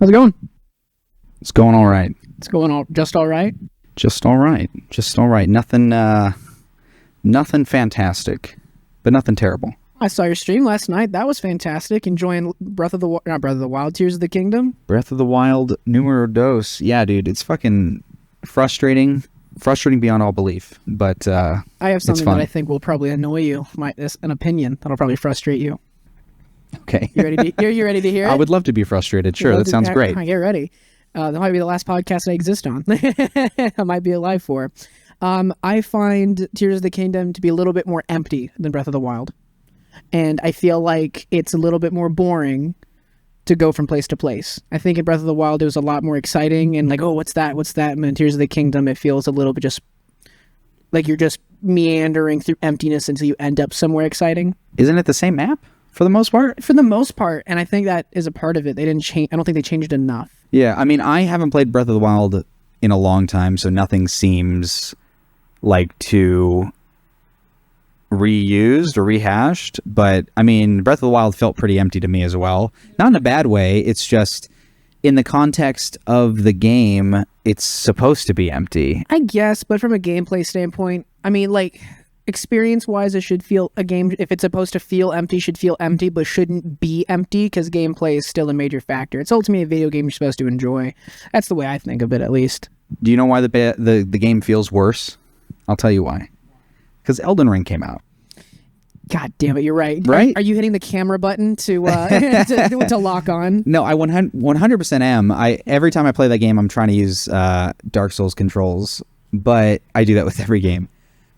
How's it going? It's going all right. It's going just all right. Just all right. Just all right. Nothing fantastic, but nothing terrible. I saw your stream last night. That was fantastic. Enjoying not Breath of the Wild, Tears of the Kingdom. Breath of the Wild, numero dos. Yeah, dude, it's fucking frustrating beyond all belief. But I have something that I think will probably annoy you. An opinion that'll probably frustrate you. Okay. You ready to hear it? I would love to be frustrated. Sure, that sounds great. Get ready. That might be the last podcast I exist on. I might be alive for. I find Tears of the Kingdom to be a little bit more empty than Breath of the Wild. And I feel like it's a little bit more boring to go from place to place. I think in Breath of the Wild it was a lot more exciting and like, oh, what's that? And in Tears of the Kingdom it feels a little bit just like you're just meandering through emptiness until you end up somewhere exciting. Isn't it the same map for the most part? For the most part, and I think that is a part of it. They didn't change. I don't think they changed enough. Yeah, I mean, I haven't played Breath of the Wild in a long time, so nothing seems like too reused or rehashed, but I mean, Breath of the Wild felt pretty empty to me as well. Not in a bad way, it's just in the context of the game, it's supposed to be empty. I guess, but from a gameplay standpoint, I mean, like, experience-wise, it should feel a game, if it's supposed to feel empty, should feel empty, but shouldn't be empty, because gameplay is still a major factor. It's ultimately a video game you're supposed to enjoy. That's the way I think of it, at least. Do you know why the game feels worse? I'll tell you why. Because Elden Ring came out. God damn it, you're right. Right? Are you hitting the camera button to to lock on? No, I 100% am. Every time I play that game, I'm trying to use Dark Souls controls, but I do that with every game.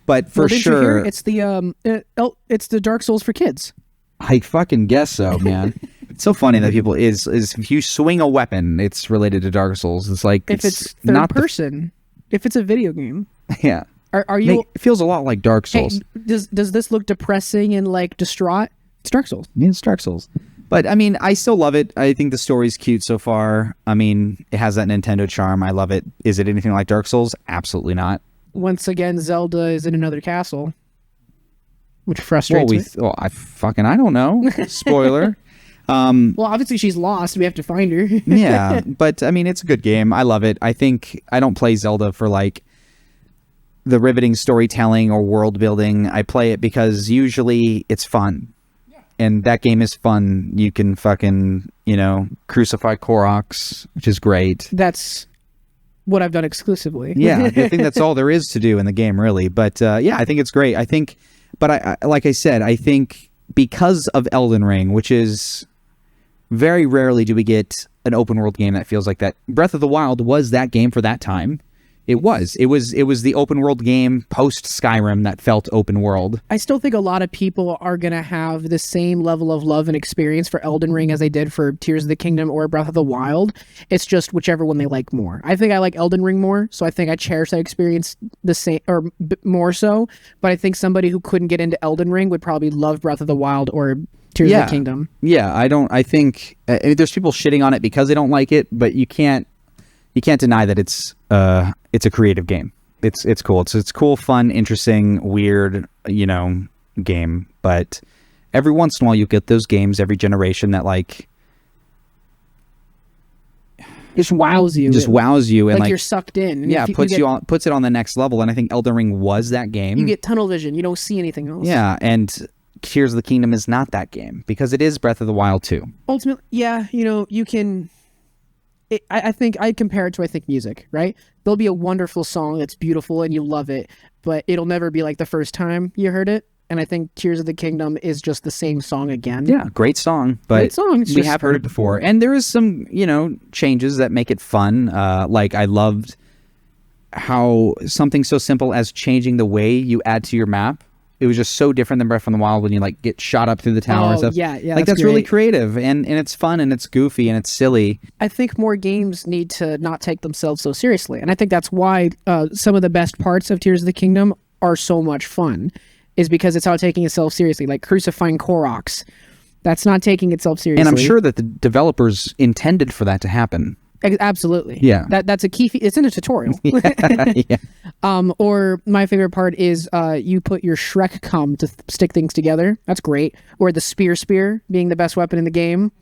But for sure, it's the Dark Souls for kids. I fucking guess so, man. It's so funny that people is if you swing a weapon, it's related to Dark Souls. It's like if it's third not person, if it's a video game. Yeah. Are you? It feels a lot like Dark Souls. Hey, does this look depressing and like distraught? It's Dark Souls. Yeah, it's Dark Souls. But I mean, I still love it. I think the story's cute so far. I mean, it has that Nintendo charm. I love it. Is it anything like Dark Souls? Absolutely not. Once again, Zelda is in another castle, which frustrates me. I don't know. Spoiler. Well, obviously she's lost. We have to find her. Yeah, but I mean, it's a good game. I love it. I think I don't play Zelda for like the riveting storytelling or world building. I play it because usually it's fun. Yeah. And that game is fun. You can fucking, crucify Koroks, which is great. That's what I've done exclusively. Yeah, I think that's all there is to do in the game, really. But yeah, I think it's great. I think, but I like I said, I think because of Elden Ring, which is very rarely do we get an open world game that feels like that. Breath of the Wild was that game for that time. It was the open world game post Skyrim that felt open world. I still think a lot of people are going to have the same level of love and experience for Elden Ring as they did for Tears of the Kingdom or Breath of the Wild. It's just whichever one they like more. I think I like Elden Ring more, so I think I cherish that experience the same or more so. But I think somebody who couldn't get into Elden Ring would probably love Breath of the Wild or Tears of the Kingdom. Yeah, I think there's people shitting on it because they don't like it, but you can't deny that it's a creative game. It's cool. It's cool, fun, interesting, weird, game. But every once in a while you get those games every generation that like just wows you. And like you're sucked in. And yeah, puts it on the next level. And I think Elden Ring was that game. You get tunnel vision. You don't see anything else. Yeah, and Tears of the Kingdom is not that game because it is Breath of the Wild too. Ultimately, yeah, you can. I think I compare it to music, right? There'll be a wonderful song that's beautiful and you love it, but it'll never be like the first time you heard it. And I think Tears of the Kingdom is just the same song again. Yeah, great song, but we have heard it before. And there is some, changes that make it fun. Like I loved how something so simple as changing the way you add to your map. It was just so different than Breath of the Wild when you like get shot up through the tower and stuff. Yeah, like that's really creative and it's fun and it's goofy and it's silly. I think more games need to not take themselves so seriously, and I think that's why some of the best parts of Tears of the Kingdom are so much fun, is because it's not taking itself seriously. Like crucifying Koroks, that's not taking itself seriously. And I'm sure that the developers intended for that to happen. Absolutely. Yeah. That's a key. It's in a tutorial. Yeah. Or my favorite part is you put your Shrek cum to stick things together. That's great. Or the spear being the best weapon in the game.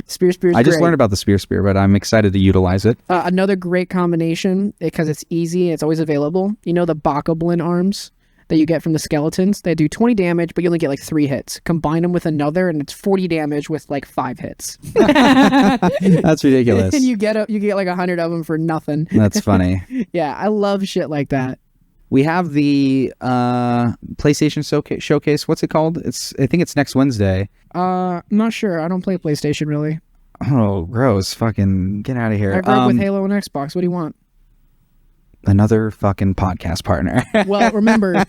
Spear is I just great. learned about the spear, but I'm excited to utilize it. Another great combination, because it's easy, it's always available. You know the Bokoblin arms that you get from the skeletons? They do 20 damage, but you only get like 3 hits. Combine them with another, and it's 40 damage with like 5 hits. That's ridiculous. And you get like 100 of them for nothing. That's funny. Yeah, I love shit like that. We have the PlayStation Showcase. What's it called? I think it's next Wednesday. I'm not sure. I don't play PlayStation really. Oh, gross. Fucking get out of here. I grew up with Halo and Xbox. What do you want? Another fucking podcast partner. Well, remember,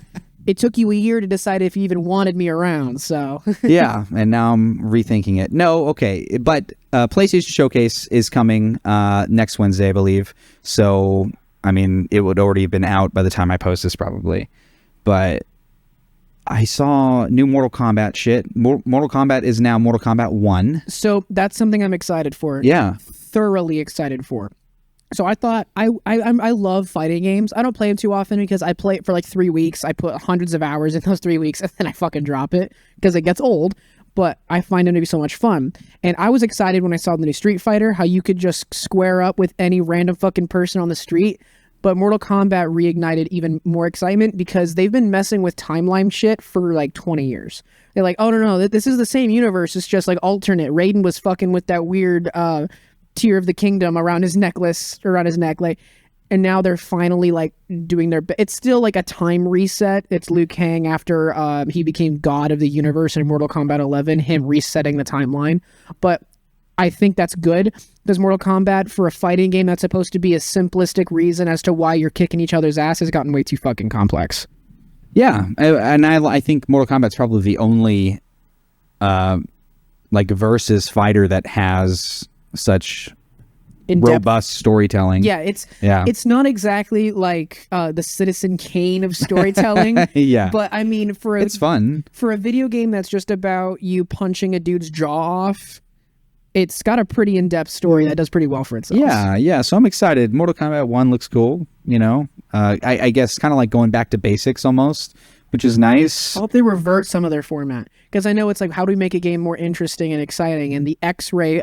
it took you a year to decide if you even wanted me around, so. Yeah, and now I'm rethinking it. No, okay. But PlayStation Showcase is coming next Wednesday, I believe. So, I mean, it would already have been out by the time I post this probably. But I saw new Mortal Kombat shit. Mortal Kombat is now Mortal Kombat 1. So that's something I'm excited for. Yeah. Thoroughly excited for. So I thought, I love fighting games. I don't play them too often because I play it for like 3 weeks. I put hundreds of hours in those 3 weeks and then I fucking drop it because it gets old. But I find them to be so much fun. And I was excited when I saw the new Street Fighter, how you could just square up with any random fucking person on the street. But Mortal Kombat reignited even more excitement because they've been messing with timeline shit for like 20 years. They're like, oh no, this is the same universe. It's just like alternate. Raiden was fucking with that weird Tear of the Kingdom around his necklace, around his neck, like, and now they're finally like doing their it's still like a time reset. It's Liu Kang after he became god of the universe in Mortal Kombat 11, him resetting the timeline. But I think that's good, because Mortal Kombat, for a fighting game that's supposed to be a simplistic reason as to why you're kicking each other's ass, has gotten way too fucking complex. Yeah, and I think Mortal Kombat's probably the only like versus fighter that has such robust storytelling. Yeah, it's not exactly like the Citizen Kane of storytelling. Yeah, but I mean, it's fun for a video game that's just about you punching a dude's jaw off. It's got a pretty in-depth story that does pretty well for itself. Yeah. So I'm excited. Mortal Kombat 1 looks cool. You know, I guess kind of like going back to basics almost, which is nice. I hope they revert some of their format, because I know it's like, how do we make a game more interesting and exciting? And the X-ray,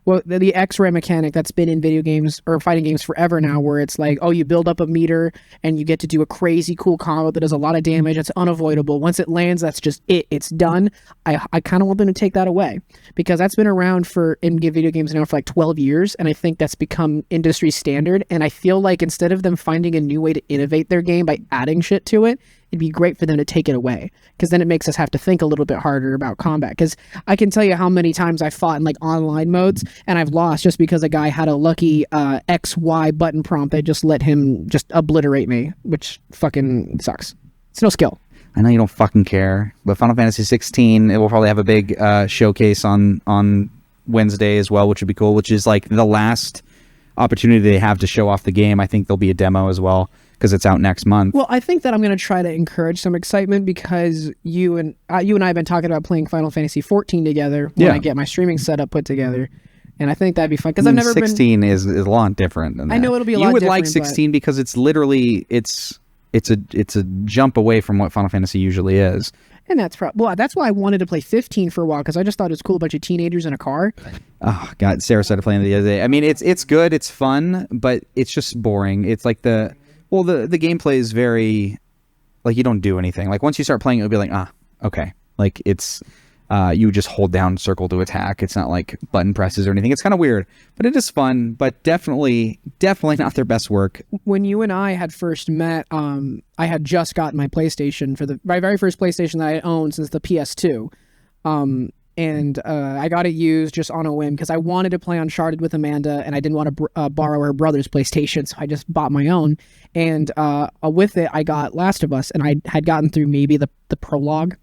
the X-ray mechanic that's been in video games or fighting games forever now, where it's like, oh, you build up a meter and you get to do a crazy cool combo that does a lot of damage. It's unavoidable. Once it lands, that's just it. It's done. I kind of want them to take that away, because that's been around in video games now for like 12 years, and I think that's become industry standard. And I feel like instead of them finding a new way to innovate their game by adding shit to it, it'd be great for them to take it away, because then it makes us have to think a little bit harder about combat. Because I can tell you how many times I fought in like online modes and I've lost just because a guy had a lucky XY button prompt that just let him just obliterate me, which fucking sucks. It's no skill. I know you don't fucking care, but Final Fantasy 16, it will probably have a big showcase on Wednesday as well, which would be cool, which is like the last opportunity they have to show off the game. I think there'll be a demo as well, because it's out next month. Well, I think that I'm going to try to encourage some excitement, because you and I have been talking about playing Final Fantasy 14 together when I get my streaming setup put together. And I think that'd be fun, because I've never 16 is a lot different than that. I know it'll be a lot different. You would different, like 16 because it's literally, it's a jump away from what Final Fantasy usually is. And that's why I wanted to play 15 for a while, because I just thought it was cool, a bunch of teenagers in a car. Oh God, Sarah started playing the other day. I mean, it's good, it's fun, but it's just boring. It's like the gameplay is very, like, you don't do anything. Like, once you start playing, it'll be like, okay. Like, it's you just hold down circle to attack. It's not like button presses or anything. It's kind of weird, but it is fun. But definitely not their best work. When you and I had first met, I had just gotten my PlayStation, my very first PlayStation that I owned since the PS2. And I got it used just on a whim, because I wanted to play Uncharted with Amanda, and I didn't want to borrow her brother's PlayStation, so I just bought my own. And with it, I got Last of Us, and I had gotten through maybe the prologue.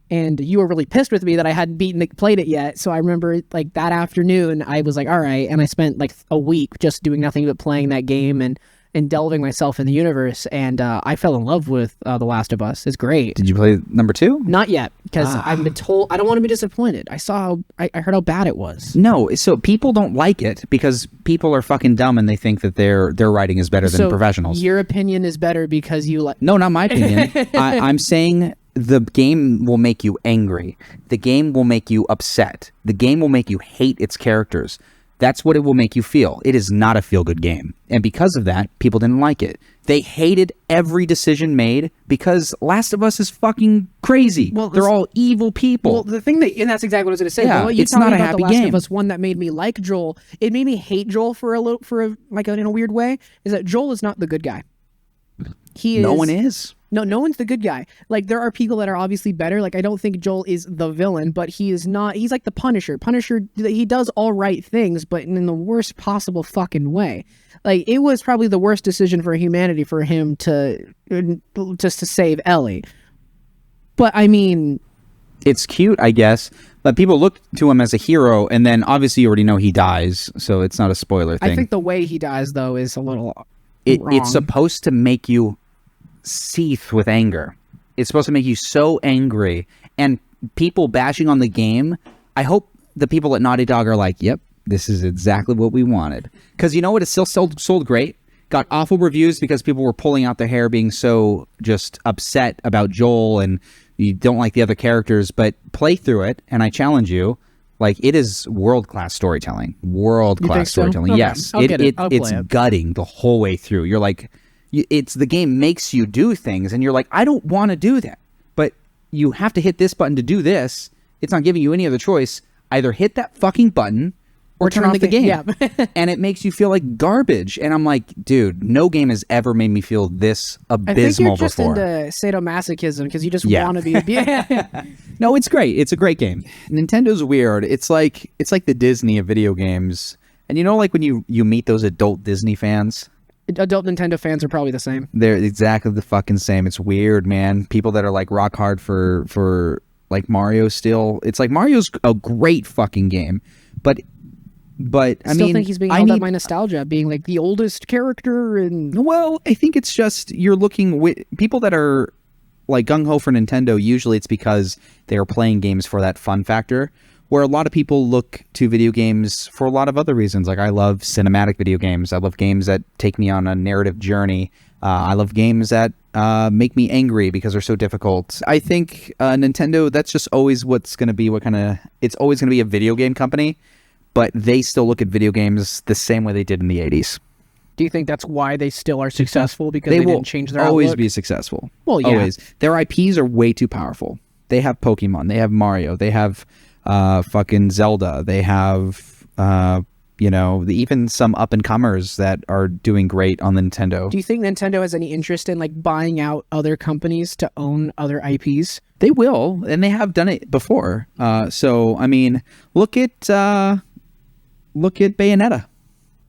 And you were really pissed with me that I hadn't played it yet. So I remember, like, that afternoon, I was like, all right. And I spent like a week just doing nothing but playing that game. And and delving myself in the universe, and I fell in love with The Last of Us. It's great. Did you play number 2? Not yet, because I've been told I don't want to be disappointed. I heard how bad it was. No, so people don't like it because people are fucking dumb and they think that their writing is better than professionals. Your opinion is better because you like. No, not my opinion. I'm saying the game will make you angry. The game will make you upset. The game will make you hate its characters. That's what it will make you feel. It is not a feel-good game. And because of that, people didn't like it. They hated every decision made because Last of Us is fucking crazy. Well, they're all evil people. Well, the thing and that's exactly what I was going to say. Yeah, you it's not a happy The Last game. of Us one that made me like Joel. It made me hate Joel in a weird way. Is that Joel is not the good guy. No one is. No one's the good guy. Like, there are people that are obviously better. Like, I don't think Joel is the villain, but he is not. He's like the Punisher. Punisher, he does all right things, but in the worst possible fucking way. Like, it was probably the worst decision for humanity for him to save Ellie. But I mean, it's cute, I guess. But people look to him as a hero, and then obviously you already know he dies, so it's not a spoiler thing. I think the way he dies, though, is a little wrong. It's supposed to make you seethe with anger. It's supposed to make you so angry. And people bashing on the game, I hope the people at Naughty Dog are like, yep, this is exactly what we wanted. Because you know what? It still sold great. Got awful reviews because people were pulling out their hair, being so just upset about Joel, and you don't like the other characters. But play through it, and I challenge you, like, it is world-class storytelling. World-class storytelling. Okay. Yes. I'll get it. I'll play it's it. gutting the whole way through. You're like, the game makes you do things, and you're like, I don't want to do that. But you have to hit this button to do this. It's not giving you any other choice. Either hit that fucking button or turn off the game. Yeah. And it makes you feel like garbage. And I'm like, dude, no game has ever made me feel this abysmal I think you're just before. into sadomasochism because you just want to be. Yeah. No, it's great. It's a great game. Nintendo's weird. It's like the Disney of video games. And you know, like when you meet those adult Disney fans, Adult Nintendo fans are probably the same. they're exactly the fucking same. It's weird, man. People that are like rock hard for like Mario still. It's like Mario's a great fucking game, but I Still mean, think he's being held up by nostalgia, being like the oldest character. And well, I think it's just you're looking with people that are like gung ho for Nintendo. Usually, it's because they are playing games for that fun factor. Where a lot of people look to video games for a lot of other reasons. Like, I love cinematic video games. I love games that take me on a narrative journey. I love games that make me angry because they're so difficult. I think Nintendo, that's just always what's going to be it's always going to be a video game company, but they still look at video games the same way they did in the 80s. do you think that's why they still are successful? Because They they will didn't change their always outlook? be successful. Well, yeah. Always. Their IPs are way too powerful. They have Pokemon. They have Mario. They have fucking Zelda. They have, even some up-and-comers that are doing great on the Nintendo. Do you think Nintendo has any interest in like buying out other companies to own other IPs? They will, and they have done it before. So, I mean, look at Bayonetta.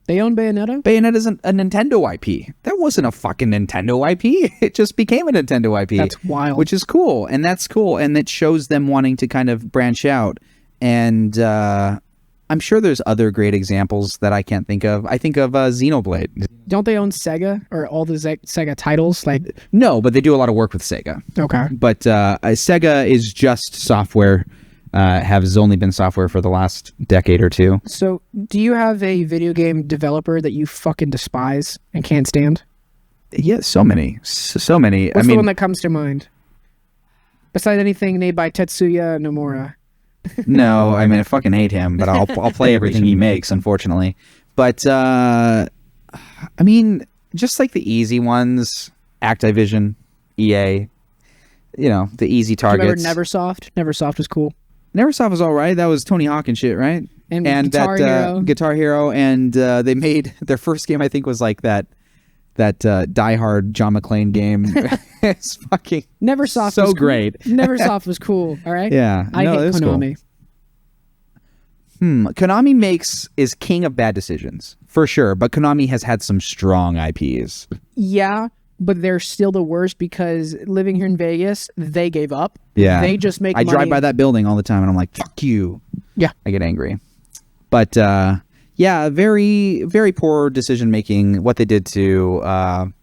They own Bayonetta? Bayonetta's a Nintendo IP. That wasn't a fucking Nintendo IP. It just became a Nintendo IP. That's wild. Which is cool. And that's cool. And it shows them wanting to kind of branch out. And I'm sure there's other great examples that I can't think of. I think of Xenoblade. Don't they own Sega or all the Sega titles? Like, No, but they do a lot of work with Sega. okay. But Sega is just software. Has only been software for the last decade or two. So, do you have a video game developer that you fucking despise and can't stand? Yeah, so many. So many. What's the one that comes to mind? Besides anything made by Tetsuya Nomura. No, I mean, I fucking hate him, but I'll play everything he makes, unfortunately. But, I mean, just like the easy ones, Activision, EA, the easy targets. Remember Neversoft? Neversoft was cool. Neversoft was all right. That was Tony Hawk and shit, right? And that Guitar Hero. Guitar Hero, and they made their first game. I think was like that Die Hard John McClane game. It's fucking Neversoft so was cool. great. Neversoft was cool. All right. Yeah, I hate Konami. Cool. Konami is king of bad decisions for sure, but Konami has had some strong IPs. Yeah, but they're still the worst because living here in Vegas, they gave up. Yeah, They just make I money. drive by that building all the time, and I'm like, "Fuck you." Yeah. I get angry. But Yeah, very, very poor decision making. What they did to Hideo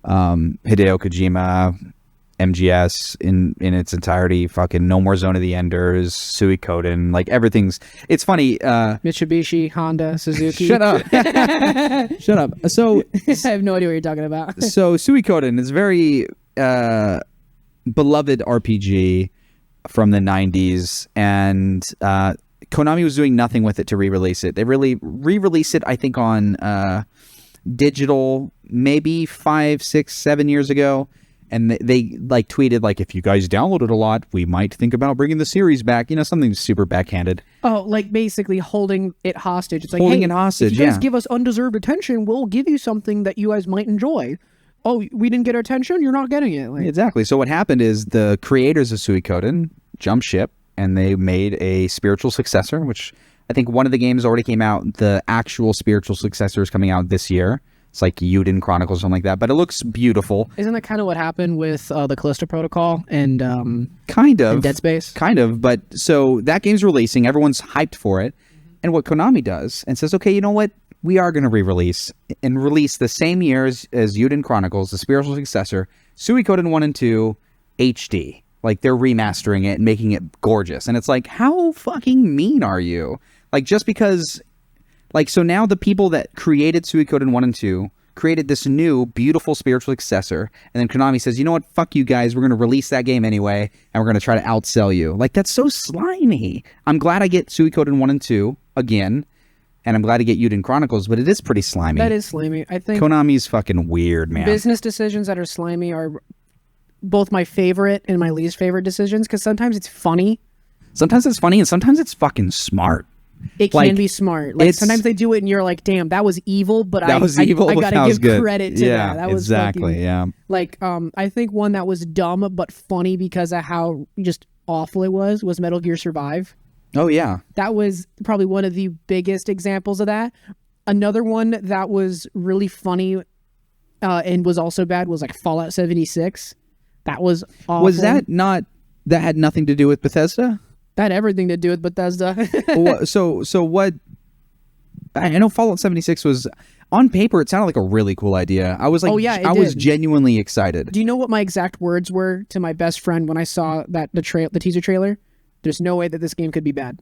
Kojima, MGS in its entirety, fucking No More Zone of the Enders, Suikoden, like everything's. It's funny. Mitsubishi, Honda, Suzuki. Shut up. Shut up. So I have no idea what you're talking about. so Suikoden is very beloved RPG from the 90s, and Konami was doing nothing with it to re-release it. They really re-released it, I think, on digital maybe 5, 6, 7 years ago, and they like tweeted like, if you guys download it a lot, we might think about bringing the series back. You know, something super backhanded. Oh, like basically holding it hostage. It's like, Holding hey, it hostage, if you guys yeah. give us undeserved attention, we'll give you something that you guys might enjoy. Oh, we didn't get our attention? You're not getting it. Like, Exactly. So what happened is the creators of Suikoden jumped ship, and they made a spiritual successor, which I think one of the games already came out. The actual spiritual successor is coming out this year. It's like Yuden Chronicles, something like that. But it looks beautiful. Isn't that kind of what happened with the Callisto Protocol and Kind of. and Dead Space? Kind of. But so that game's releasing. Everyone's hyped for it. And what Konami does and says, okay, you know what? We are going to re-release and release the same year as Yuden Chronicles, the spiritual successor, Suikoden 1 and 2 HD. Like, they're remastering it and making it gorgeous. And it's like, how fucking mean are you? Like, just because... Like, so now the people that created Suikoden 1 and 2 created this new, beautiful spiritual successor. And then Konami says, you know what? Fuck you guys. We're going to release that game anyway. And we're going to try to outsell you. Like, that's so slimy. I'm glad I get Suikoden 1 and 2 again. And I'm glad to get Yuden Chronicles. But it is pretty slimy. That is slimy. I think Konami's fucking weird, man. business decisions that are slimy are both my favorite and my least favorite decisions, because sometimes it's funny. Sometimes it's funny and sometimes it's fucking smart. It Like, can be smart. Like, it's- sometimes they do it and you're like, damn, that was evil, but That was evil, I but gotta that was give good. credit to Yeah, that. That was exactly, fucking, yeah. Like, I think one that was dumb but funny because of how just awful it was Metal Gear Survive. Oh, yeah. That was probably one of the biggest examples of that. Another one that was really funny and was also bad was like Fallout 76. That was awful. Was that not... That had nothing to do with Bethesda? That had everything to do with Bethesda. So what? I know Fallout 76 was on paper. It sounded like a really cool idea. I was like, Oh, yeah, it I was did. genuinely excited. Do you know what my exact words were to my best friend when I saw that the teaser trailer? There's no way that this game could be bad.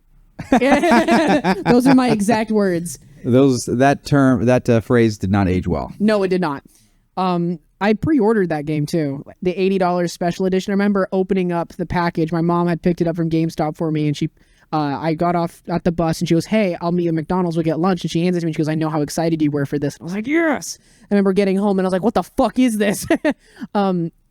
Those are my exact words. That phrase did not age well. No, it did not. I pre-ordered that game too, the $80 special edition. I remember opening up the package. My mom had picked it up from GameStop for me, and I got off at the bus, and she goes, "Hey, I'll meet you at McDonald's. We'll get lunch." And she hands it to me. And she goes, "I know how excited you were for this." And I was like, "Yes!" I remember getting home, and I was like, "What the fuck is this?"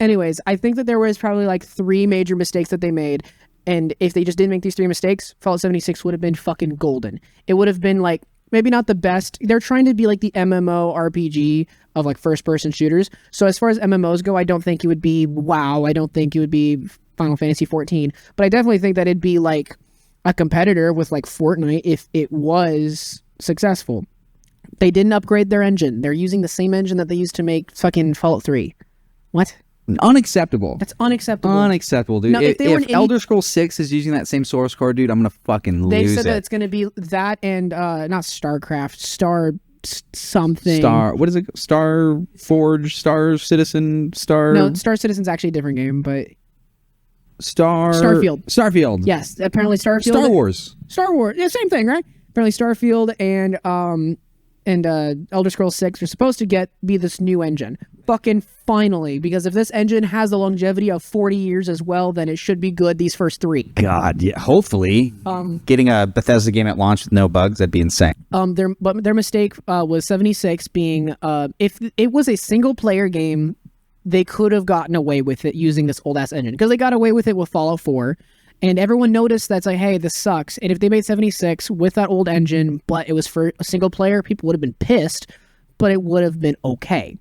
Anyways, I think that there was probably like 3 major mistakes that they made, and if they just didn't make these 3 mistakes, Fallout 76 would have been fucking golden. It would have been like, maybe not the best. They're trying to be like the MMO RPG of like first-person shooters. So as far as MMOs go, I don't think it would be WoW. I don't think it would be Final Fantasy 14. But I definitely think that it'd be like a competitor with like Fortnite if it was successful. They didn't upgrade their engine. They're using the same engine that they used to make fucking Fallout 3. What? Unacceptable. That's unacceptable. Unacceptable, dude. Now, if they were if Elder Scrolls 6 is using that same source code, dude, I'm gonna fucking They lose said that it. it's going to be that and not StarCraft, something. What is it? Star Forge, Star Citizen, Star... No, Star Citizen's actually a different game, but Starfield. yes, apparently Starfield. Star Wars. Star Wars. Yeah, same thing, right? Apparently Starfield and Elder Scrolls 6 are supposed to be this new engine. Fucking finally, because if this engine has the longevity of 40 years as well, then it should be good these first 3. God, yeah. Hopefully, getting a Bethesda game at launch with no bugs, that'd be insane. Their mistake was 76 being if it was a single player game, they could have gotten away with it using this old ass engine, because they got away with it with Fallout 4. And everyone noticed that's like, hey, this sucks. And if they made 76 with that old engine, but it was for a single player, people would have been pissed, but it would have been okay.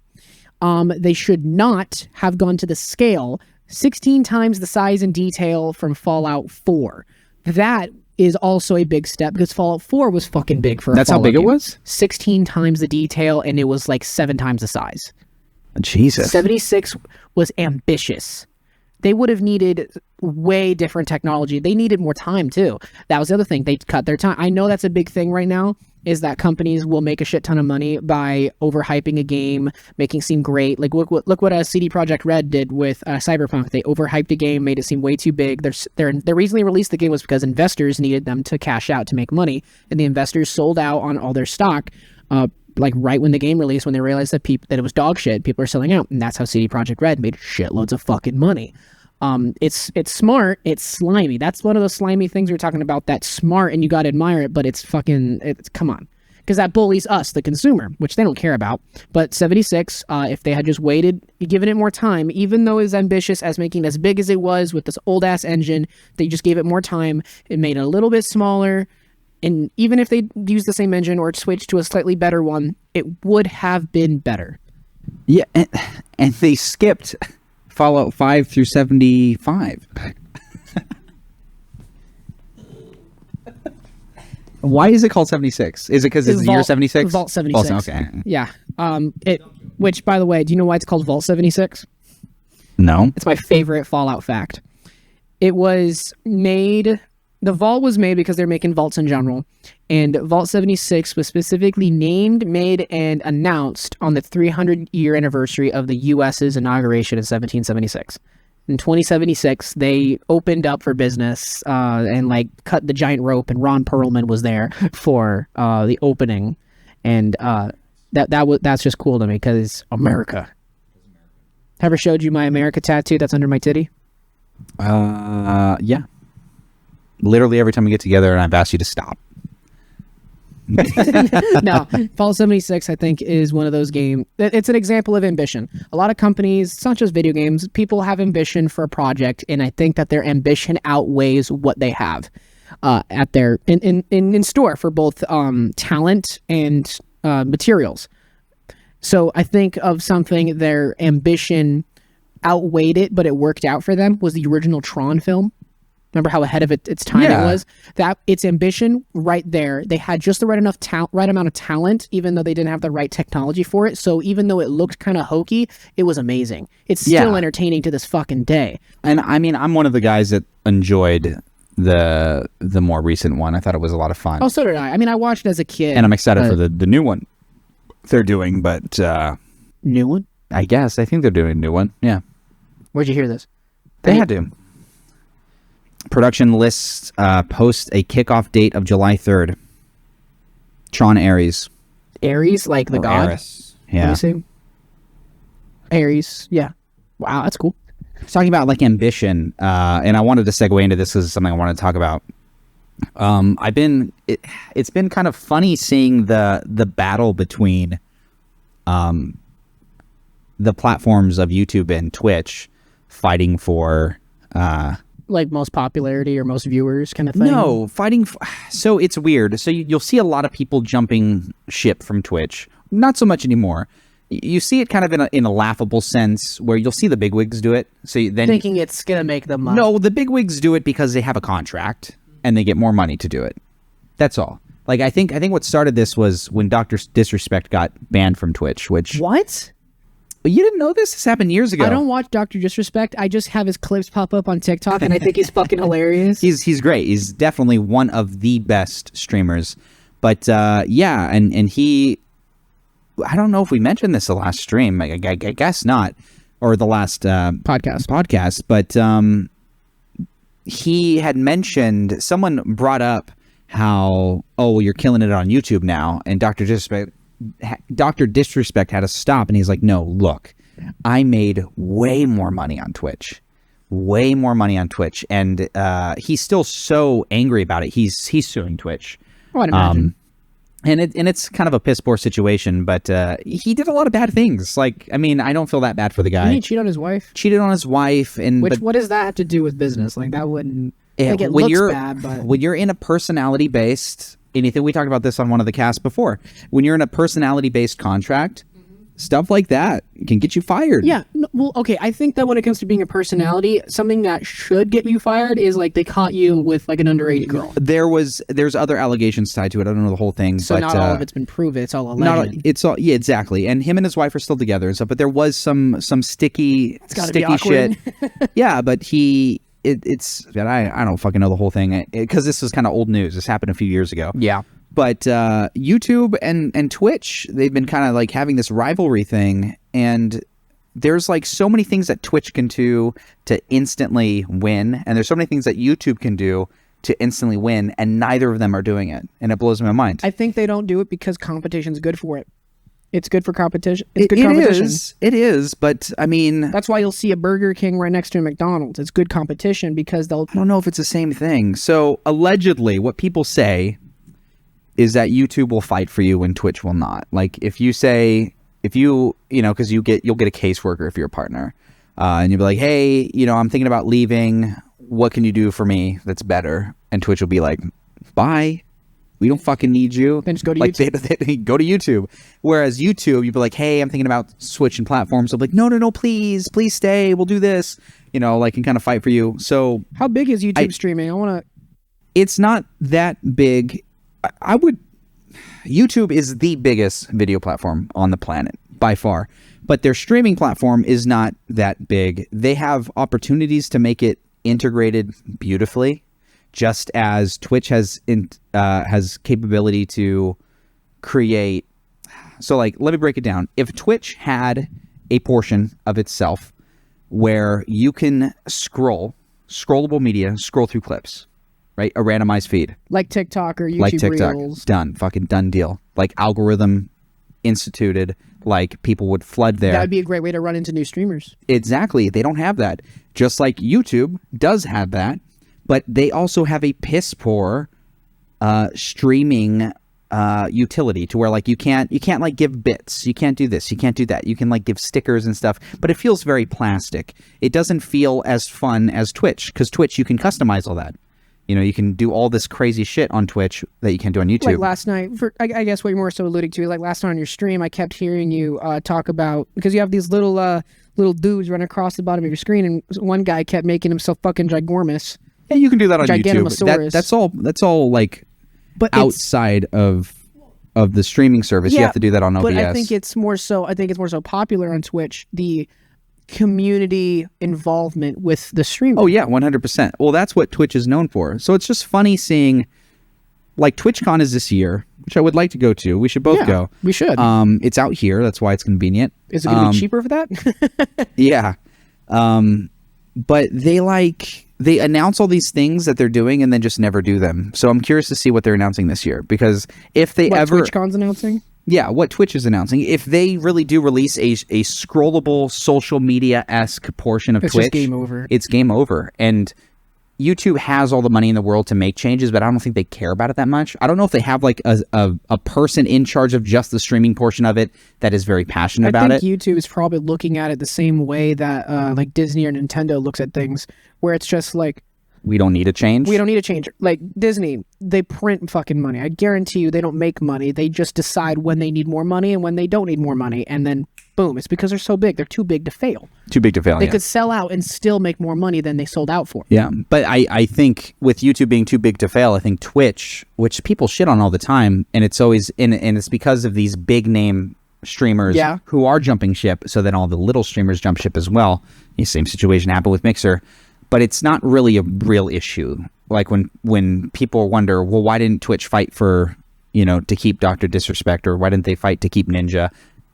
They should not have gone to the scale 16 times the size and detail from Fallout 4. That is also a big step, because Fallout 4 was fucking big for a That's how Fallout big it game. was? 16 times the detail, and it was like 7 times the size. Jesus. 76 was ambitious. They would have needed way different technology. They needed more time too. That was the other thing. They cut their time. I know that's a big thing right now, is that companies will make a shit ton of money by overhyping a game, making it seem great. Like look what CD Projekt Red did with Cyberpunk. They overhyped a game, made it seem way too big. They recently released the game was because investors needed them to cash out to make money, and the investors sold out on all their stock. Like right when the game released, when they realized that it was dog shit, people are selling out, and that's how CD Projekt Red made shitloads of fucking money. It's smart, it's slimy. That's one of those slimy things we were talking about. That's smart, and you gotta admire it, but it's come on, because that bullies us, the consumer, which they don't care about. But 76, if they had just waited, given it more time, even though it was ambitious as making it as big as it was with this old ass engine, they just gave it more time. It made it a little bit smaller. And even if they used the same engine or switched to a slightly better one, it would have been better. Yeah, and they skipped Fallout 5 through 75. Why is it called 76? Is it because it's the year 76? Vault 76. Okay. Yeah. Which, by the way, do you know why it's called Vault 76? No. It's my favorite Fallout fact. It was made... The Vault was made because they're making vaults in general, and Vault 76 was specifically named, made, and announced on the 300-year anniversary of the U.S.'s inauguration in 1776. In 2076, they opened up for business and like cut the giant rope, and Ron Perlman was there for the opening, and that's just cool to me because America. Ever showed you my America tattoo that's under my titty? Yeah. Literally every time we get together and I've asked you to stop. No, Fallout 76, I think, is one of those games. It's an example of ambition. A lot of companies, it's not just video games, people have ambition for a project, and I think that their ambition outweighs what they have at their in store for both talent and materials. So I think of something their ambition outweighed it, but it worked out for them, was the original Tron film. Remember how ahead of its time it was? That its ambition right there. They had just the right amount of talent, even though they didn't have the right technology for it. So even though it looked kind of hokey, it was amazing. It's still entertaining to this fucking day. And I mean, I'm one of the guys that enjoyed the more recent one. I thought it was a lot of fun. Oh, so did I. I mean, I watched it as a kid. And I'm excited for the new one they're doing, but... new one? I guess. I think they're doing a new one. Yeah. Where'd you hear this? They had to. Production lists post a kickoff date of July 3rd. Tron Ares. Ares, like the god? Ares. Yeah. Let me see. Ares, yeah. Wow, that's cool. Talking about like ambition, and I wanted to segue into this because it's something I wanted to talk about. It's been kind of funny seeing the battle between the platforms of YouTube and Twitch fighting for like most popularity or most viewers kind of thing? No, so it's weird. So you'll see a lot of people jumping ship from Twitch. Not so much anymore. You see it kind of in a laughable sense where you'll see the bigwigs do it. So then thinking it's going to make them money. No, the bigwigs do it because they have a contract and they get more money to do it. That's all. Like I think what started this was when Dr. Disrespect got banned from Twitch, which... What? You didn't know this? This happened years ago. I don't watch Dr. Disrespect. I just have his clips pop up on TikTok, and I think he's fucking hilarious. He's great. He's definitely one of the best streamers. But yeah, and he... I don't know if we mentioned this the last stream. I guess not. Or the last podcast. But he had mentioned... Someone brought up how, oh, you're killing it on YouTube now, and Dr. Disrespect had to stop, and he's like, no, look, I made way more money on Twitch, and he's still so angry about it. He's suing Twitch. Oh, I'd imagine. And it's kind of a piss poor situation, but he did a lot of bad things. Like, I mean, I don't feel that bad for the guy. Didn't he cheat on his wife? Cheated on his wife, what does that have to do with business? Like, that wouldn't. Yeah, like, it looks bad, but when you're in a personality based anything, we talked about this on one of the casts before. When you're in a personality based contract, stuff like that can get you fired. Yeah. Well, okay. I think that when it comes to being a personality, something that should get you fired is like they caught you with like an underage girl. There's other allegations tied to it. I don't know the whole thing. So but, not all of it's been proven. It's all alleged. Yeah, exactly. And him and his wife are still together and stuff. But there was some sticky shit. Yeah, but I don't fucking know the whole thing because this was kind of old news. This happened a few years ago. Yeah. But YouTube and Twitch, they've been kind of like having this rivalry thing, and there's like so many things that Twitch can do to instantly win, and there's so many things that YouTube can do to instantly win, and neither of them are doing it, and it blows my mind. I think they don't do it because competition's good for it. It's good for competition. It's good competition. It is, but I mean... That's why you'll see a Burger King right next to a McDonald's. It's good competition because they'll... I don't know if it's the same thing. So, allegedly, what people say is that YouTube will fight for you and Twitch will not. Like, if you say... If you know, because you'll get a caseworker if you're a partner. And you'll be like, hey, I'm thinking about leaving. What can you do for me that's better? And Twitch will be like, bye. We don't fucking need you. Then just go to YouTube. They go to YouTube. Whereas YouTube, you'd be like, hey, I'm thinking about switching platforms. So I'm like, no, please stay. We'll do this. And kind of fight for you. So how big is YouTube streaming? I want to... It's not that big. YouTube is the biggest video platform on the planet by far. But their streaming platform is not that big. They have opportunities to make it integrated beautifully. Just as Twitch has capability to create. So, like, let me break it down. If Twitch had a portion of itself where you can scrollable media, scroll through clips, right? A randomized feed. Like TikTok or YouTube like TikTok. Reels. Done. Fucking done deal. Like algorithm instituted. Like people would flood there. That would be a great way to run into new streamers. Exactly. They don't have that. Just like YouTube does have that. But they also have a piss poor streaming utility to where like you can't like give bits. You can't do this. You can't do that. You can like give stickers and stuff, but it feels very plastic. It doesn't feel as fun as Twitch, because Twitch you can customize all that. You can do all this crazy shit on Twitch that you can't do on YouTube. Like last night, I guess what you're more so alluding to, like last night on your stream, I kept hearing you talk about, because you have these little dudes running across the bottom of your screen, and one guy kept making himself fucking ginormous. Yeah, you can do that on YouTube. That's all like outside of the streaming service. Yeah, you have to do that on OBS. But I think it's more so popular on Twitch, the community involvement with the streamer. Oh yeah, 100%. Well, that's what Twitch is known for. So it's just funny seeing, like, TwitchCon is this year, which I would like to go to. We should both go. We should. It's out here. That's why it's convenient. Is it going to be cheaper for that? Yeah. But they announce all these things that they're doing and then just never do them. So I'm curious to see what they're announcing this year, because if they TwitchCon's announcing? Yeah, what Twitch is announcing. If they really do release a scrollable social media-esque portion of Twitch, it's game over. It's game over. And YouTube has all the money in the world to make changes, but I don't think they care about it that much. I don't know if they have like a person in charge of just the streaming portion of it that is very passionate about it. I think YouTube is probably looking at it the same way that like Disney or Nintendo looks at things, where it's just like, we don't need a change. We don't need a change. Like Disney, they print fucking money. I guarantee you they don't make money. They just decide when they need more money and when they don't need more money. And then, boom, it's because they're so big. They're too big to fail. Too big to fail, They could sell out and still make more money than they sold out for. Yeah, but I think with YouTube being too big to fail, I think Twitch, which people shit on all the time, and it's always, and it's because of these big name streamers who are jumping ship, so then all the little streamers jump ship as well. The same situation happened with Mixer. But it's not really a real issue. Like when people wonder, well, why didn't Twitch fight for, to keep Dr. Disrespect, or why didn't they fight to keep Ninja?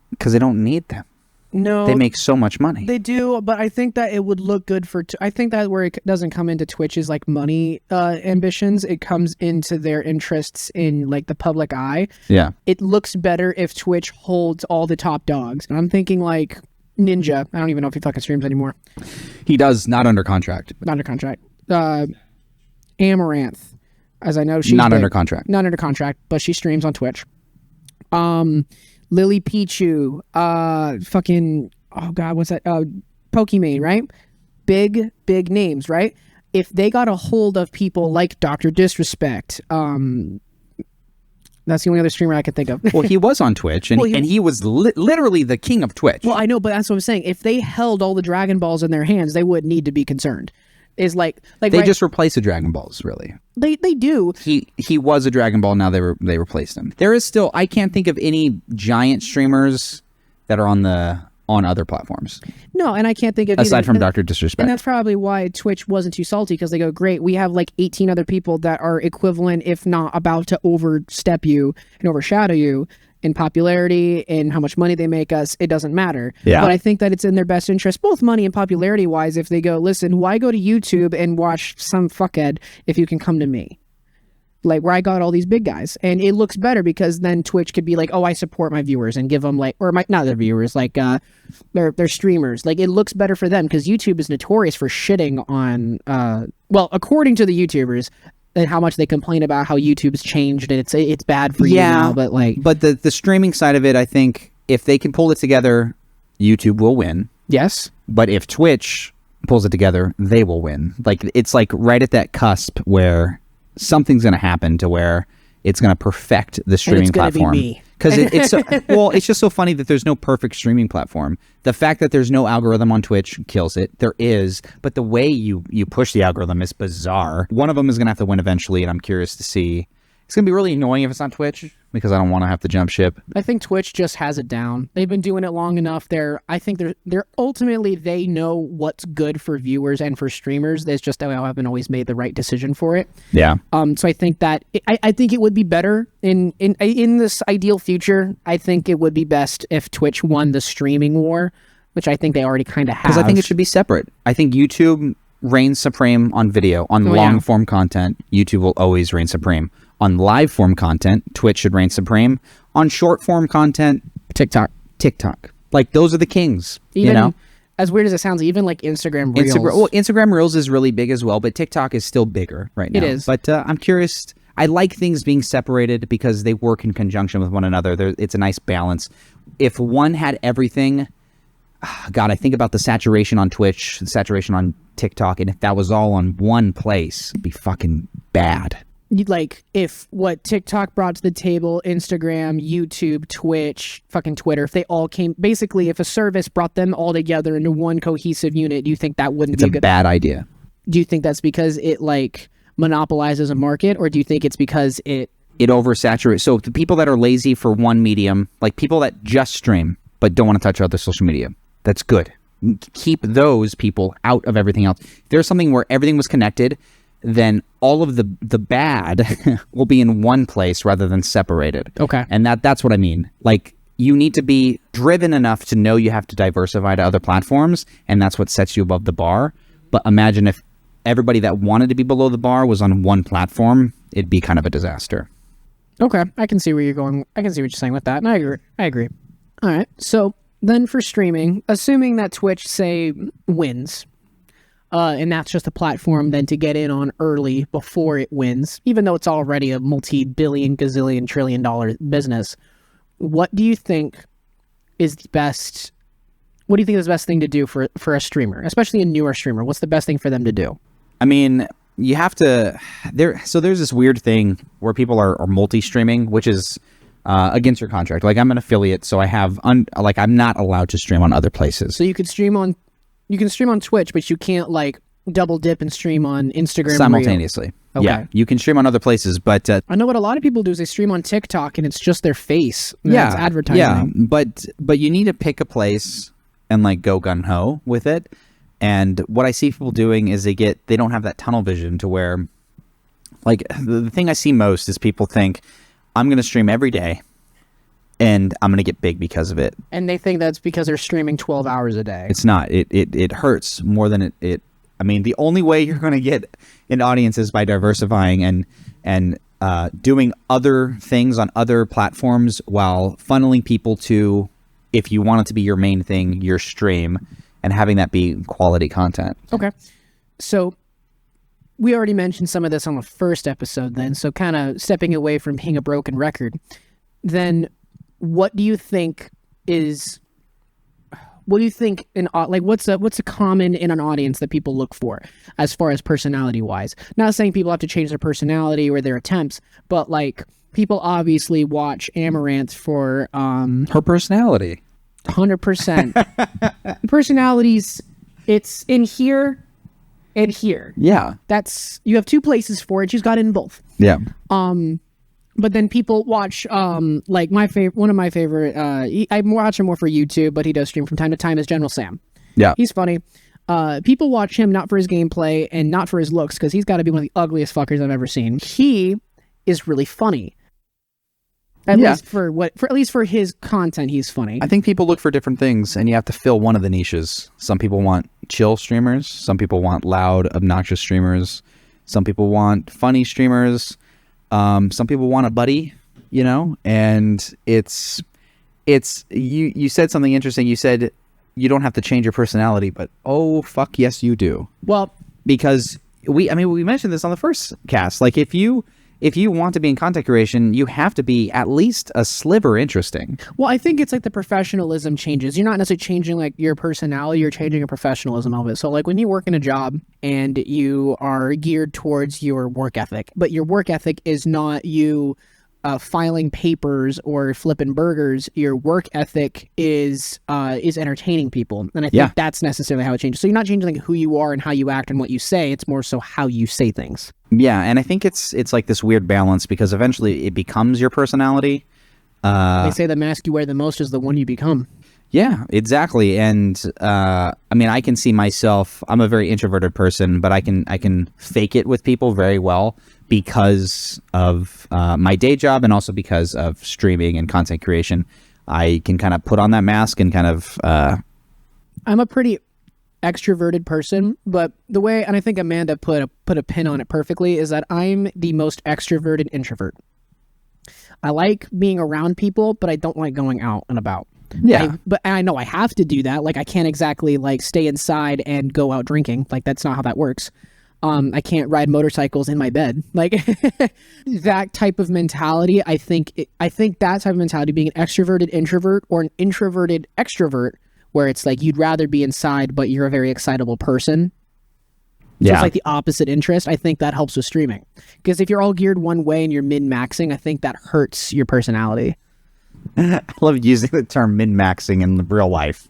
Because they don't need them. No. They make so much money. They do, but I think that it would look good for... I think that where it doesn't come into Twitch's like money ambitions, it comes into their interests in like the public eye. Yeah. It looks better if Twitch holds all the top dogs. And I'm thinking like... Ninja. I don't even know if he fucking streams anymore. He does, not under contract. Not under contract. Amaranth, as I know, she's not under contract. Not under contract, but she streams on Twitch. Lily Pichu, fucking, oh god, what's that? Pokimane, right? Big names, right? If they got a hold of people like Dr. Disrespect, that's the only other streamer I can think of. Well, he was on Twitch, and he was literally the king of Twitch. Well, I know, but that's what I'm saying. If they held all the Dragon Balls in their hands, they wouldn't need to be concerned. Is like they just replace the Dragon Balls, really. They do. He was a Dragon Ball. Now they replaced him. There is still, I can't think of any giant streamers that are on on other platforms. No, and I can't think of Aside from and, Dr. Disrespect. And that's probably why Twitch wasn't too salty, because they go, great, we have like 18 other people that are equivalent, if not about to overstep you and overshadow you in popularity and how much money they make us. It doesn't matter. Yeah. But I think that it's in their best interest, both money and popularity wise, if they go, listen, why go to YouTube and watch some fuckhead if you can come to me? Like, where I got all these big guys, and it looks better because then Twitch could be like, oh, I support my viewers and give them like, or my, not their viewers, like their streamers. Like, it looks better for them because YouTube is notorious for shitting on, well, according to the YouTubers, and how much they complain about how YouTube's changed and it's bad for you now. But like, but the streaming side of it, I think if they can pull it together, YouTube will win. yes, But if Twitch pulls it together, they will win. Like, it's like right at that cusp where something's going to happen to where it's going to perfect the streaming it's gonna platform. be me. Because it's so, well, it's just so funny that there's no perfect streaming platform. The fact that there's no algorithm on Twitch kills it. There is, but the way you push the algorithm is bizarre. One of them is going to have to win eventually, and I'm curious to see. It's going to be really annoying if it's on Twitch because I don't want to have to jump ship. I think Twitch just has it down. They've been doing it long enough. I think they're ultimately, they know what's good for viewers and for streamers. It's just I haven't always made the right decision for it. Yeah. So I think that I think it would be better in this ideal future. I think it would be best if Twitch won the streaming war, which I think they already kind of have. Because I think it should be separate. I think YouTube reigns supreme on video. On long form content, YouTube will always reign supreme. On live form content, Twitch should reign supreme. On short form content, TikTok. Like, those are the kings. Even, you know, as weird as it sounds, even like Instagram Reels. Instagram Reels is really big as well, but TikTok is still bigger right now. It is. But I'm curious. I like things being separated because they work in conjunction with one another. It's a nice balance. If one had everything, God, I think about the saturation on Twitch, the saturation on TikTok, and if that was all on one place, it'd be fucking bad. Like, if what TikTok brought to the table, Instagram, YouTube, Twitch, fucking Twitter, if they all came, basically, if a service brought them all together into one cohesive unit, do you think that wouldn't be a good? Bad idea. Do you think that's because it like monopolizes a market, or do you think it's because it oversaturates? So the people that are lazy for one medium, like people that just stream but don't want to touch other social media, that's good. Keep those people out of everything else. If there's something where everything was connected, then all of the bad will be in one place rather than separated. Okay. And that's what I mean. Like, you need to be driven enough to know you have to diversify to other platforms, and that's what sets you above the bar. But imagine if everybody that wanted to be below the bar was on one platform, it'd be kind of a disaster. Okay, I can see where you're going. I can see what you're saying with that, and I agree. All right, so then for streaming, assuming that Twitch, say, wins, and that's just a platform then to get in on early before it wins, even though it's already a multi-billion, gazillion, trillion-dollar business, what do you think is the best? What do you think is the best thing to do for a streamer, especially a newer streamer? What's the best thing for them to do? I mean, you have to. There's this weird thing where people are multi-streaming, which is against your contract. Like, I'm an affiliate, so I have I'm not allowed to stream on other places. So you can stream on Twitch, but you can't like double dip and stream on Instagram simultaneously. Okay. Yeah, you can stream on other places, but I know what a lot of people do is they stream on TikTok and it's just their face. It's advertising. Yeah, but you need to pick a place and like go gung ho with it. And what I see people doing is they don't have that tunnel vision to where, like, the thing I see most is people think, I'm going to stream every day and I'm going to get big because of it. And they think that's because they're streaming 12 hours a day. It's not. It hurts more than it. I mean, the only way you're going to get an audience is by diversifying and doing other things on other platforms while funneling people to, if you want it to be your main thing, your stream, and having that be quality content. Okay. So we already mentioned some of this on the first episode then, so kind of stepping away from being a broken record, then what do you think what's a common in an audience that people look for as far as personality wise? Not saying people have to change their personality or their attempts, but like, people obviously watch Amaranth for her personality. 100%. Personalities, it's in here and here. Yeah. You have two places for it. She's got it in both. Yeah. But then people watch, like one of my favorite, I watch him more for YouTube, but he does stream from time to time, is General Sam. Yeah. He's funny. People watch him not for his gameplay and not for his looks, because he's got to be one of the ugliest fuckers I've ever seen. He is really funny. At least for his content, he's funny. I think people look for different things, and you have to fill one of the niches. Some people want chill streamers. Some people want loud, obnoxious streamers. Some people want funny streamers. Some people want a buddy, you know. And it's you said something interesting. You said you don't have to change your personality, but oh fuck yes, you do. Well, because we mentioned this on the first cast. Like if you want to be in content creation, you have to be at least a sliver interesting. Well, I think it's like the professionalism changes. You're not necessarily changing like your personality, you're changing your professionalism of it. So like when you work in a job and you are geared towards your work ethic, but your work ethic is not you filing papers or flipping burgers, your work ethic is entertaining people. And I think that's necessarily how it changes. So you're not changing like who you are and how you act and what you say. It's more so how you say things. Yeah, and I think it's like this weird balance, because eventually it becomes your personality. They say the mask you wear the most is the one you become. Yeah, exactly. And I mean, I can see myself, I'm a very introverted person, but I can fake it with people very well because of my day job, and also because of streaming and content creation. I can kind of put on that mask and kind of... I'm a pretty extroverted person, but the way, and I think Amanda put a pin on it perfectly, is that I'm the most extroverted introvert. I like being around people, but I don't like going out and about. Yeah. But I know I have to do that. Like, I can't exactly like stay inside and go out drinking. Like, that's not how that works. I can't ride motorcycles in my bed. Like that type of mentality. I think that type of mentality, being an extroverted introvert or an introverted extrovert, where it's like you'd rather be inside, but you're a very excitable person. So it's like the opposite interest. I think that helps with streaming, because if you're all geared one way and you're min-maxing, I think that hurts your personality. I love using the term min-maxing in real life.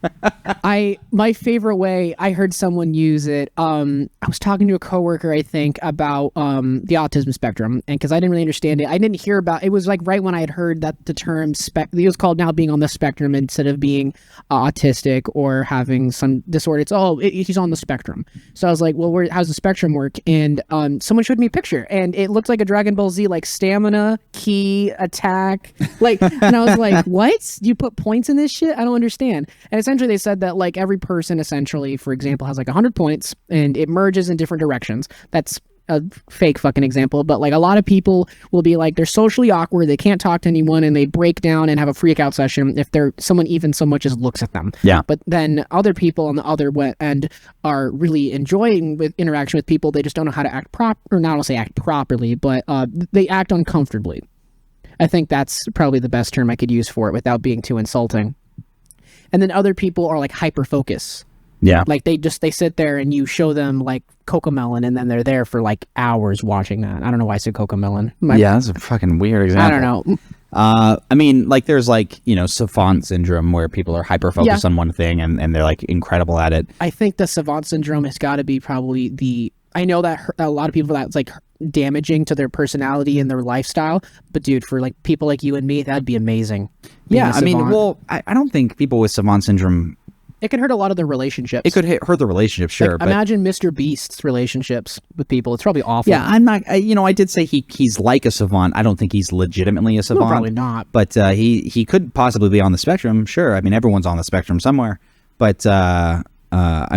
My favorite way, I heard someone use it. I was talking to a coworker, I think, about the autism spectrum, and because I didn't really understand it, I didn't hear about it. Was like right when I had heard that the term it was called now being on the spectrum instead of being autistic or having some disorder. It's he's on the spectrum. So I was like, well, how's the spectrum work? And someone showed me a picture, and it looked like a Dragon Ball Z, like stamina, ki, attack, like, and I was like, what? You put points in this shit? I don't understand. And essentially they said that like every person essentially, for example, has like 100 points and it merges in different directions. That's a fake fucking example, but like a lot of people will be like, they're socially awkward, they can't talk to anyone, and they break down and have a freak out session if someone even so much as looks at them. Yeah. But then other people on the other end are really enjoying with interaction with people. They just don't know how to act not say act properly, but they act uncomfortably. I think that's probably the best term I could use for it without being too insulting. And then other people are like hyper-focus. Yeah. Like they sit there and you show them like Cocomelon, and then they're there for like hours watching that. I don't know why I said Cocomelon. Yeah, that's a fucking weird example. I don't know. I mean, like there's like, savant syndrome, where people are hyper-focused on one thing and they're like incredible at it. I think the savant syndrome has got to be probably I know that a lot of people, that's like damaging to their personality and their lifestyle, but dude, for like people like you and me, that'd be amazing. Yeah, I mean, well, I don't think people with savant syndrome, it can hurt a lot of their relationships. It could hurt the relationship, sure. Like, imagine Mr. Beast's relationships with people. It's probably awful. Yeah, I'm not. I did say he's like a savant. I don't think he's legitimately a savant. No, probably not. But he could possibly be on the spectrum. Sure. I mean, everyone's on the spectrum somewhere. But I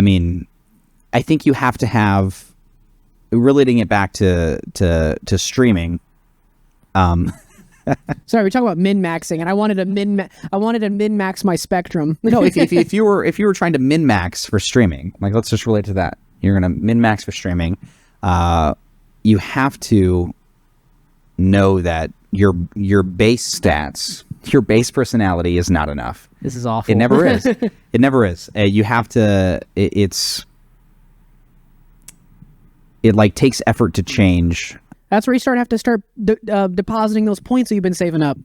mean, I think you have to have, relating it back to streaming. Sorry, we're talking about min-maxing, and I wanted to min-max my spectrum. No, if you were trying to min-max for streaming, like let's just relate to that. You're gonna min-max for streaming. You have to know that your base stats, your base personality is not enough. This is awful. It never is. It never is. You have to. It like takes effort to change. That's where you have to start depositing those points that you've been saving up.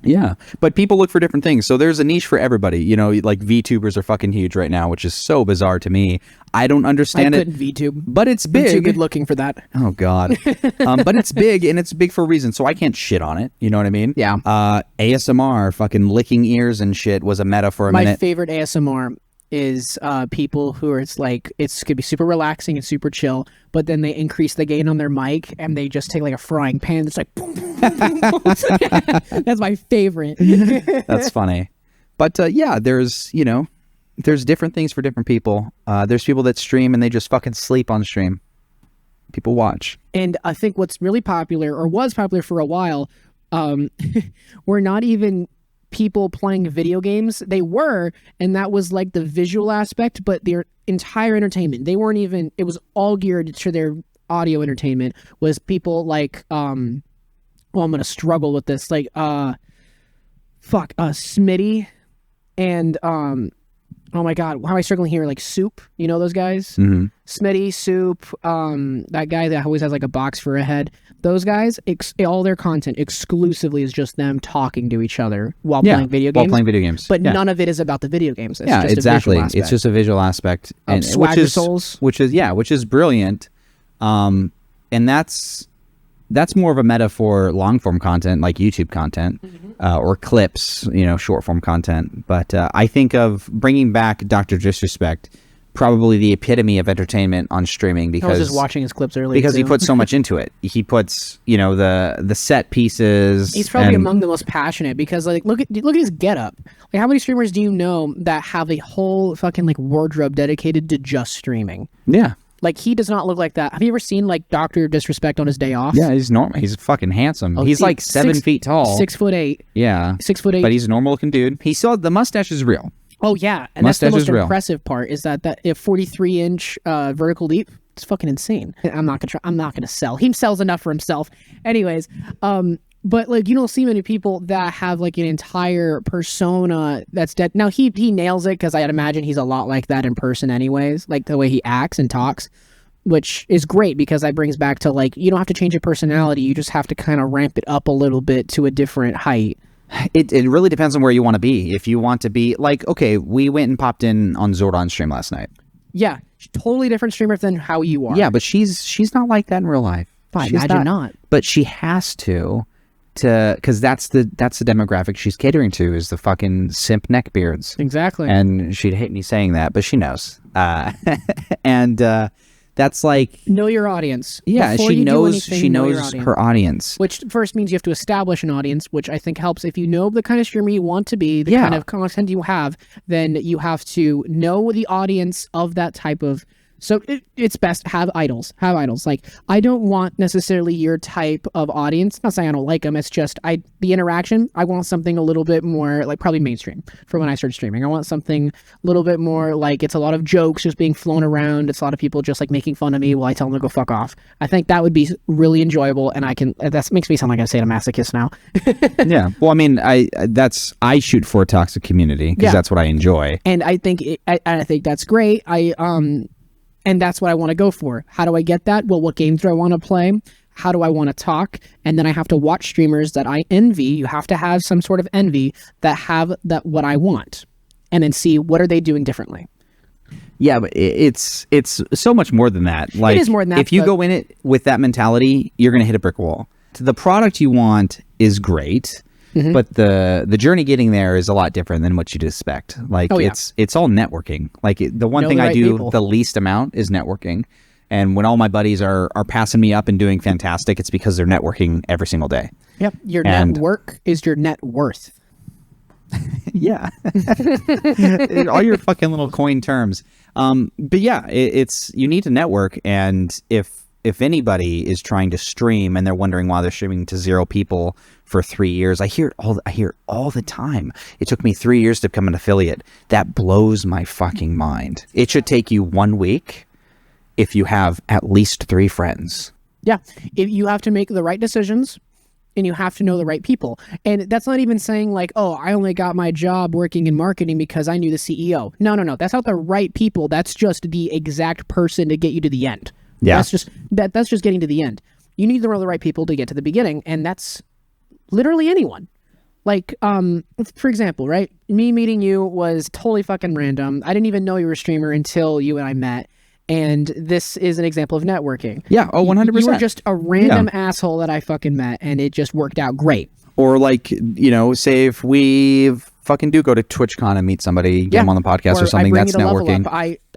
Yeah, but people look for different things. So there's a niche for everybody. You know, like VTubers are fucking huge right now, which is so bizarre to me. I don't understand I it. couldn't VTube. But it's I'm big. too good looking for that. Oh God. But it's big, and it's big for a reason. So I can't shit on it. You know what I mean? Yeah. ASMR, fucking licking ears and shit was a meta for a My minute. favorite ASMR is people who are, it's could be super relaxing and super chill, but then they increase the gain on their mic and they just take like a frying pan. It's like boom, boom, boom, boom. That's my favorite. That's funny. But yeah, there's different things for different people. There's people that stream and they just fucking sleep on stream. People watch. And I think what's really popular, or was popular for a while, were not even people playing video games. They were, and that was like the visual aspect, but their entire entertainment, they weren't even, it was all geared to their audio entertainment, was people like I'm gonna struggle with this, like Smitty and oh my God, how am I struggling here? Like Soup, you know those guys? Mm-hmm. Smitty, Soup, that guy that always has like a box for a head. Those guys, all their content exclusively is just them talking to each other while playing video games. While playing video games. But none of it is about the video games. It's just exactly. A visual aspect. It's just a visual aspect. And Swagger Souls. Which is brilliant. And that's more of a meta for long form content like YouTube content, or clips, short form content. But I think of bringing back Dr. Disrespect, probably the epitome of entertainment on streaming, because I was just watching his clips earlier. Because he puts so much into it. He puts, the set pieces. He's probably among the most passionate, because like look at his getup. Like, how many streamers do you know that have a whole fucking like wardrobe dedicated to just streaming? Yeah. Like, he does not look like that. Have you ever seen like Dr. Disrespect on his day off? Yeah, he's normal. He's fucking handsome. He's like 7 feet tall. 6'8". Yeah. 6'8". But he's a normal looking dude. The mustache is real. Oh yeah, and Mustache that's the most is real. impressive part, is that 43-inch vertical leap. It's fucking insane. I'm not gonna sell. He sells enough for himself. Anyways, but like, you don't see many people that have like an entire persona that's dead. Now he nails it, because I'd imagine he's a lot like that in person anyways, like the way he acts and talks, which is great, because that brings back to like, you don't have to change your personality. You just have to kind of ramp it up a little bit to a different height. It really depends on where you want to be. If you want to be like, okay, we went and popped in on Zordon stream last night. Yeah, totally different streamer than how you are. Yeah, but she's not like that in real life. I imagine not. But she has to because that's the demographic she's catering to, is the fucking simp neckbeards. Exactly. And she'd hate me saying that, but she knows. And that's like, know your audience. Yeah, Before she you do knows anything, know your audience. her audience. Which first means you have to establish an audience, which I think helps. If you know the kind of streamer you want to be, the kind of content you have, then you have to know the audience of that type of. So it's best to have idols. Have idols. Like, I don't want necessarily your type of audience. Not saying I don't like them. It's just the interaction. I want something a little bit more like probably mainstream for when I start streaming. I want something a little bit more like, it's a lot of jokes just being flown around. It's a lot of people just like making fun of me while I tell them to go fuck off. I think that would be really enjoyable, and that makes me sound like I say a masochist now. Yeah. Well, I mean, I shoot for a toxic community, because that's what I enjoy. And I think I think that's great. And that's what I want to go for. How do I get that? Well, what games do I want to play? How do I want to talk? And then I have to watch streamers that I envy. You have to have some sort of envy that have that what I want, and then see what are they doing differently. Yeah, but it's so much more than that. Like, it is more than that. If you go in it with that mentality, you're going to hit a brick wall. The product you want is great. Mm-hmm. But the journey getting there is a lot different than what you'd expect. Like, it's all networking. Like, the one thing I do the least amount is networking. And when all my buddies are passing me up and doing fantastic, it's because they're networking every single day. Yep. Your network is your net worth. Yeah. All your fucking little coin terms. But yeah, it's you need to network. And if anybody is trying to stream and they're wondering why they're streaming to 0 people for 3 years, I hear all the time. It took me 3 years to become an affiliate. That blows my fucking mind. It should take you 1 week if you have at least 3 friends. Yeah. If you have to make the right decisions, and you have to know the right people. And that's not even saying like, oh, I only got my job working in marketing because I knew the CEO. No. That's not the right people. That's just the exact person to get you to the end. Yeah. That's just getting to the end. You need to know the right people to get to the beginning, and that's literally anyone. Like, for example, right? Me meeting you was totally fucking random. I didn't even know you were a streamer until you and I met. And this is an example of networking. Yeah. Oh, 100%. You were just a random asshole that I fucking met, and it just worked out great. Or like, you know, say if we fucking do go to TwitchCon and meet somebody, get them on the podcast or something, that's networking.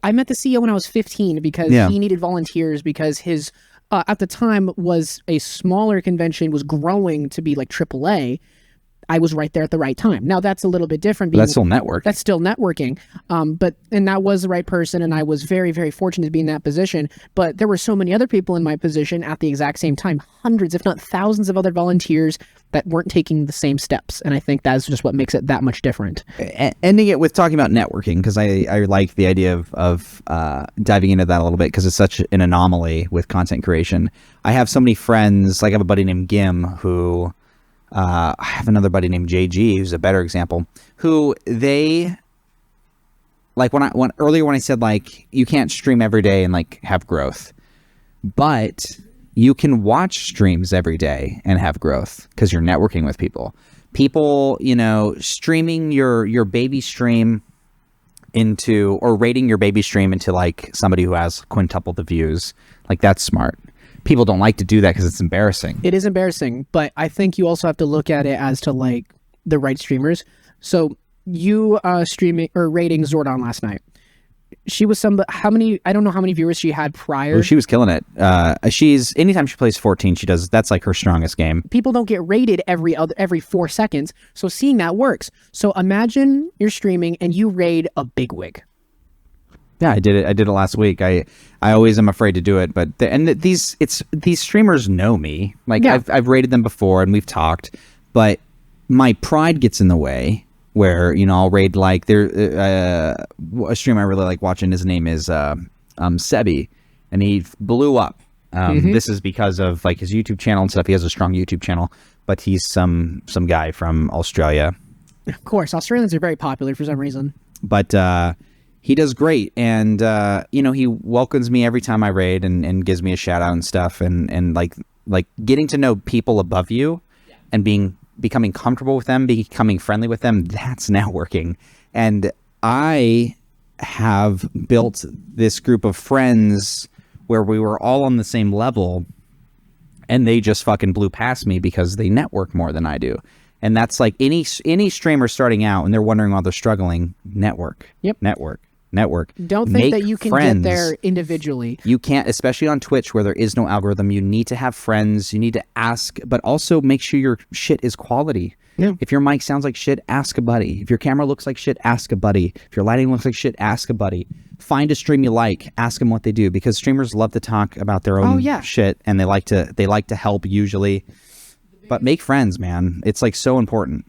I met the CEO when I was 15 because he needed volunteers because his, at the time, was a smaller convention, was growing to be like AAA. I was right there at the right time. Now that's a little bit different. That's still network. That's still networking. And that was the right person, and I was very, very fortunate to be in that position. But there were so many other people in my position at the exact same time, hundreds, if not thousands of other volunteers that weren't taking the same steps. And I think that's just what makes it that much different. Ending it with talking about networking, because I like the idea of diving into that a little bit, because it's such an anomaly with content creation. I have so many friends, like I have a buddy named Gim who... I have another buddy named JG, who's a better example, who they, like earlier when I said like, you can't stream every day and like have growth, but you can watch streams every day and have growth because you're networking with people, you know, streaming your baby stream into, or rating your baby stream into like somebody who has quintuple the views. Like that's smart. People don't like to do that because it's embarrassing. It is embarrassing, but I think you also have to look at it as to like the right streamers. So you streaming or rating Zordon last night. She was I don't know how many viewers she had prior. Oh, she was killing it. Anytime she plays 14, she does, that's like her strongest game. People don't get rated every 4 seconds. So seeing that works. So imagine you're streaming and you raid a bigwig. Yeah, I did it last week. I always am afraid to do it, but these streamers know me. Like I've rated them before and we've talked, but my pride gets in the way where, you know, I'll raid like a streamer I really like watching. His name is Sebi, and he blew up. This is because of like his YouTube channel and stuff. He has a strong YouTube channel, but he's some guy from Australia. Of course, Australians are very popular for some reason. But he does great, and you know, he welcomes me every time I raid and gives me a shout out and stuff, and like getting to know people above you and becoming comfortable with them, becoming friendly with them, that's networking. And I have built this group of friends where we were all on the same level, and they just fucking blew past me because they network more than I do. And that's like any streamer starting out and they're wondering why they're struggling, network. Yep. Network. Don't think that you can get there individually. You can't, especially on Twitch where there is no algorithm. You need to have friends. You need to ask, but also make sure your shit is quality. Yeah. If your mic sounds like shit, ask a buddy. If your camera looks like shit, ask a buddy. If your lighting looks like shit, ask a buddy. Find a stream you like. Ask them what they do, because streamers love to talk about their own shit, and they like to help usually. But make friends, man. It's like so important.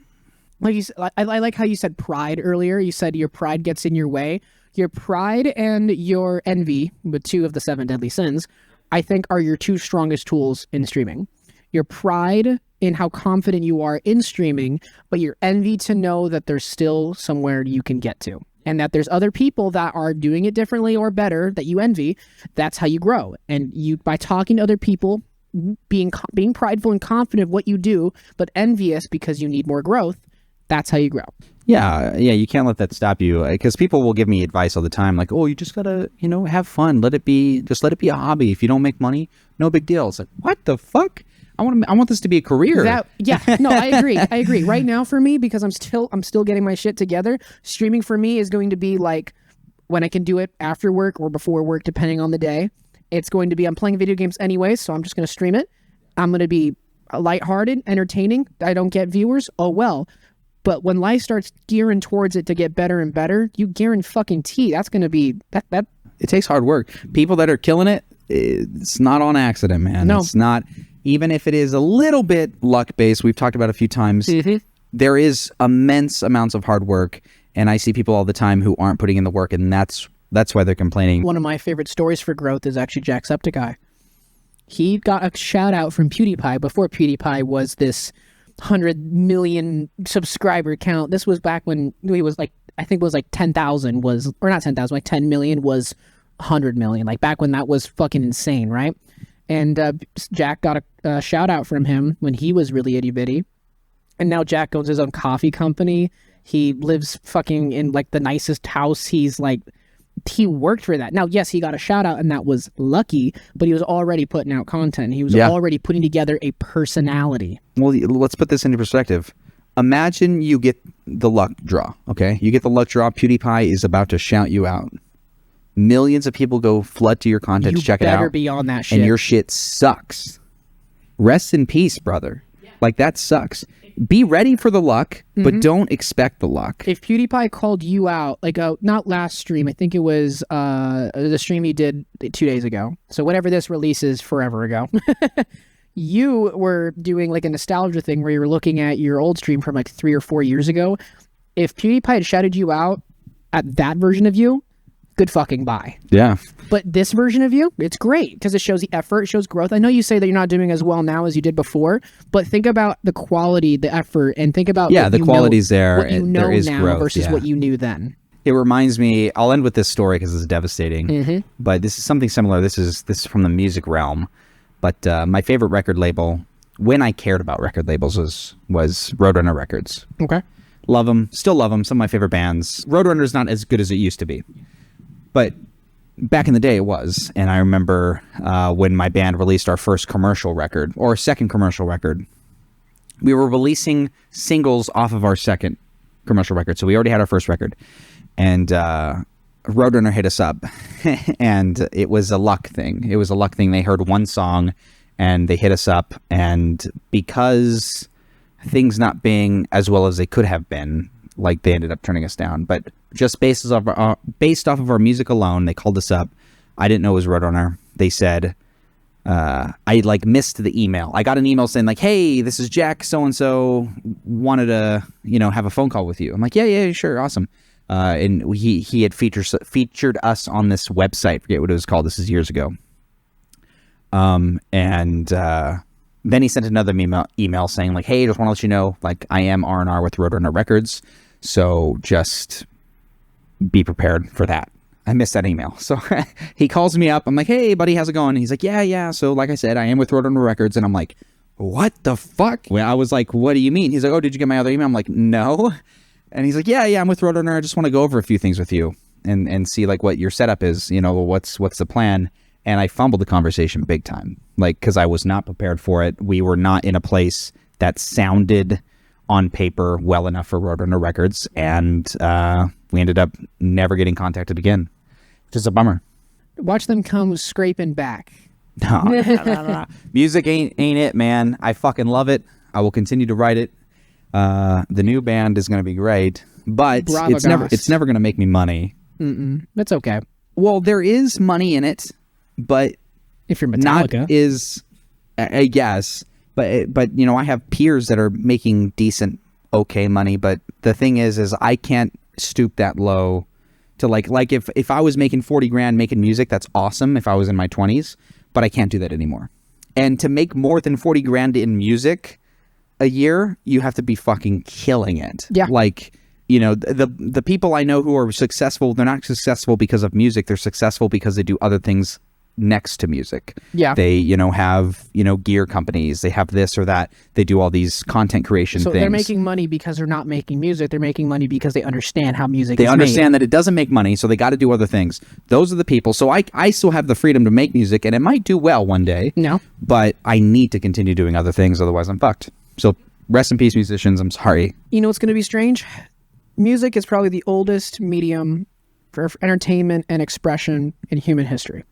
Like you said, I like how you said pride earlier. You said your pride gets in your way. Your pride and your envy, but 2 of the 7 deadly sins, I think are your 2 strongest tools in streaming. Your pride in how confident you are in streaming, but your envy to know that there's still somewhere you can get to, and that there's other people that are doing it differently or better that you envy. That's how you grow. And you, by talking to other people, being prideful and confident of what you do, but envious because you need more growth, that's how you grow. Yeah, you can't let that stop you, because people will give me advice all the time, like, oh, you just gotta, you know, have fun, let it be a hobby. If you don't make money, no big deal. It's like, what the fuck? I want this to be a career. No, I agree. Right now for me, because I'm still getting my shit together, streaming for me is going to be like when I can do it after work or before work, depending on the day. It's going to be, I'm playing video games anyway, so I'm just going to stream it. I'm going to be lighthearted, entertaining. I don't get viewers. Oh, well. But when life starts gearing towards it to get better and better, you guarantee that's going to be that. It takes hard work. People that are killing it, it's not on accident, man. No. It's not, even if it is a little bit luck-based, we've talked about it a few times, there is immense amounts of hard work, and I see people all the time who aren't putting in the work, and that's why they're complaining. One of my favorite stories for growth is actually Jacksepticeye. He got a shout-out from PewDiePie before PewDiePie was this 100 million subscriber count. This was back when he was like, I think it was like 10,000 was, or not 10,000, like 10 million was 100 million. Like back when that was fucking insane, right? And Jack got a shout out from him when he was really itty bitty. And now Jack owns his own coffee company. He lives fucking in like the nicest house. He's like, he worked for that. Now, yes, he got a shout out and that was lucky, but he was already putting out content. He was already putting together a personality. Well, let's put this into perspective. Imagine you get the luck draw, okay? You get the luck draw. PewDiePie is about to shout you out. Millions of people go flood to your content to check it out. You better be on that shit. And your shit sucks. Rest in peace, brother. Like, that sucks. Be ready for the luck, but don't expect the luck. If PewDiePie called you out, like not last stream, I think it was the stream he did 2 days ago. So whenever this releases forever ago, you were doing like a nostalgia thing where you were looking at your old stream from like 3 or 4 years ago. If PewDiePie had shouted you out at that version of you, good fucking bye. Yeah. But this version of you, it's great because it shows the effort, it shows growth. I know you say that you're not doing as well now as you did before, but think about the quality, the effort, and think about the quality's there. What you know there is now growth, versus what you knew then. It reminds me. I'll end with this story because it's devastating. But this is something similar. This is from the music realm. But my favorite record label, when I cared about record labels, was Roadrunner Records. Okay. Love them, still love them. Some of my favorite bands. Roadrunner's not as good as it used to be, but back in the day it was. And I remember when my band released our first commercial record, or second commercial record, we were releasing singles off of our second commercial record. So we already had our first record, and Roadrunner hit us up, and it was a luck thing. It was a luck thing. They heard one song and they hit us up, and because things not being as well as they could have been, like, they ended up turning us down. But just based off of our music alone, they called us up. I didn't know it was Roadrunner. They said, I like missed the email. I got an email saying like, hey, this is Jack so-and-so, wanted to, have a phone call with you. I'm like, yeah, sure. Awesome. And he had featured us on this website. Forget what it was called. This is years ago. Then he sent another email saying like, hey, just want to let you know, like, I am R&R with Roadrunner Records, so just be prepared for that. I missed that email. So he calls me up. I'm like, hey, buddy, how's it going? And he's like, yeah. So like I said, I am with Roadrunner Records. And I'm like, what the fuck? Well, I was like, what do you mean? He's like, oh, did you get my other email? I'm like, no. And he's like, yeah, I'm with Roadrunner. I just want to go over a few things with you and see like what your setup is, what's the plan. And I fumbled the conversation big time, like, because I was not prepared for it. We were not in a place that sounded on paper well enough for Roadrunner Records, and we ended up never getting contacted again, which is a bummer. Watch them come scraping back. No. Music ain't it, man. I fucking love it. I will continue to write it. The new band is going to be great, but it's never going to make me money. That's okay. Well, there is money in it. But if you're Metallica, not is, I guess, but I have peers that are making decent, okay money. But the thing is I can't stoop that low to like if I was making 40 grand making music, that's awesome if I was in my 20s, but I can't do that anymore. And to make more than 40 grand in music a year, you have to be fucking killing it. Yeah. Like, the people I know who are successful, they're not successful because of music. They're successful because they do other things next to music. Yeah. They, have, gear companies. They have this or that. They do all these content creation things. So they're making money because they're not making music. They're making money because they understand how music is made. They understand that it doesn't make money, so they got to do other things. Those are the people. So I still have the freedom to make music, and it might do well one day. No. But I need to continue doing other things, otherwise I'm fucked. So rest in peace, musicians. I'm sorry. You know what's going to be strange? Music is probably the oldest medium for entertainment and expression in human history,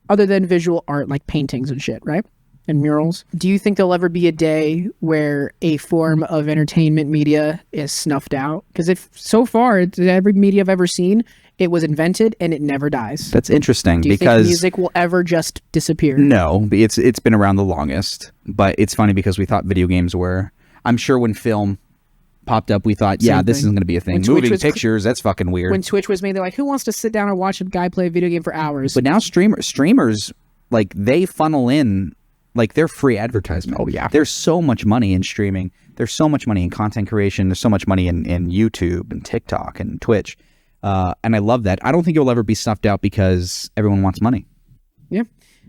other than visual art like paintings and shit, right? And murals. Do you think there'll ever be a day where a form of entertainment media is snuffed out? Because if so far, every media I've ever seen, it was invented and it never dies. That's interesting. Do you because think music will ever just disappear? No, it's been around the longest. But it's funny because we thought video games were. I'm sure when film popped up, we thought, this isn't going to be a thing. Moving pictures, that's fucking weird. When Twitch was made, they're like, who wants to sit down and watch a guy play a video game for hours? But now streamers, like, they funnel in, like, they're free advertisement. Oh, yeah. There's so much money in streaming. There's so much money in content creation. There's so much money in YouTube and TikTok and Twitch. And I love that. I don't think it'll ever be snuffed out because everyone wants money. Yeah.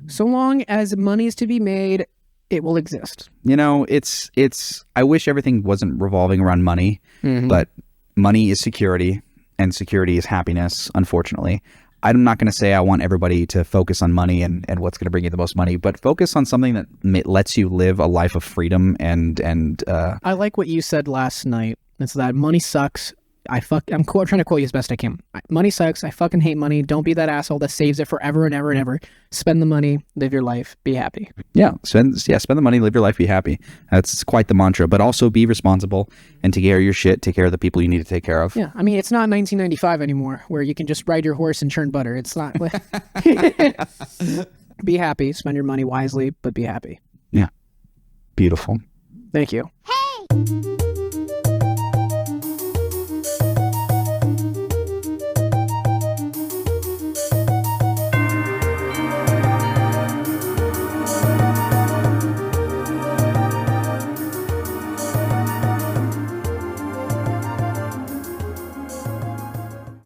So long as money is to be made, it will exist. It's I wish everything wasn't revolving around money, but money is security and security is happiness, unfortunately. I'm not going to say I want everybody to focus on money and what's going to bring you the most money, but focus on something that lets you live a life of freedom and I like what you said last night. It's that money sucks. I'm trying to quote you as best I can. Money sucks. I fucking hate money. Don't be that asshole that saves it forever and ever and ever. Spend the money, live your life, be happy. Yeah, spend the money, live your life, be happy. That's quite the mantra. But also be responsible and take care of your shit. Take care of the people you need to take care of. Yeah, I mean, it's not 1995 anymore where you can just ride your horse and churn butter. It's not. Be happy. Spend your money wisely, but be happy. Yeah, beautiful. Thank you. Hey!